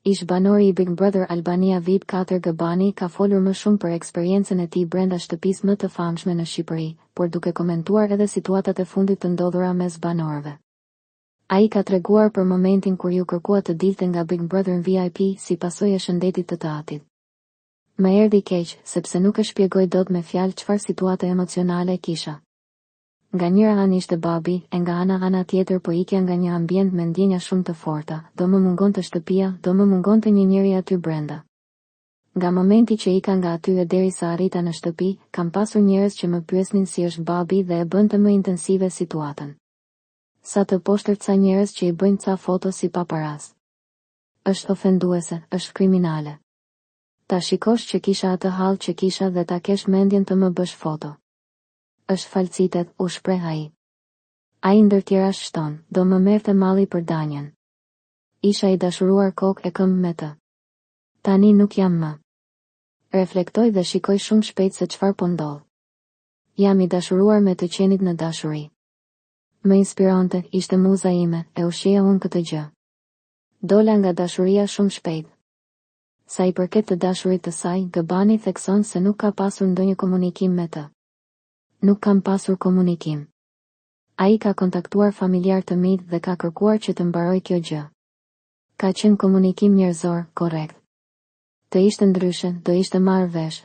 Ish banori i Big Brother Albania VIP 4 Gabani ka folur më shumë për eksperiencën e tij brenda shtëpisë më të famshme në Shqipëri, por duke komentuar edhe situatat e fundit të ndodhura mes banorëve. Ai ka treguar për momentin kur ju kërkua të dilte nga Big Brother në VIP si pasojë e shëndetit të atit. Më erdhi keq, sepse nuk e shpjegoj dot me fjalë çfarë situate emocionale kisha. Nga njëra anë ishte babi, e nga ana tjetër po ikja nga një ambient me ndjenja shumë të forta, do më mungonte shtëpia, do më mungonte një njeri aty brenda. Nga momenti që ika nga aty e derisa arrita në shtëpi, kam pasur njerëz që më pyesnin si është babi dhe e bënte më intensive situatën. Sa të poshtër ca njerëz që i bëjnë ca foto si paparaz. Është ofenduese, është kriminale. Ta shikosh që kisha atë hall që kisha dhe ta kesh mendjen të më bësh foto. Është falcitet, u shpreh ai. Ai ndër tjera shton, do më merrte malli për danjen. Isha i dashuruar kokë e këmbë me të. Tani nuk jam më. Reflektoj dhe shikoj shumë shpejt se çfarë po ndodh. Jam i dashuruar me të qenit në dashuri. Më inspironte, ishte muza ime, e ushqeja unë këtë gjë. Dola nga dashuria shumë shpejt. Sa i përket të dashurit të saj, Gabani thekson se nuk ka pasur ndonjë komunikim me të. Nuk kam pasur komunikim. Ai ka kontaktuar familjar të mi dhe ka kërkuar që të mbaroj kjo gjë. Ka qenë komunikim njerëzor, korrekt. Të ishte ndryshe, do ishte marrë vesh,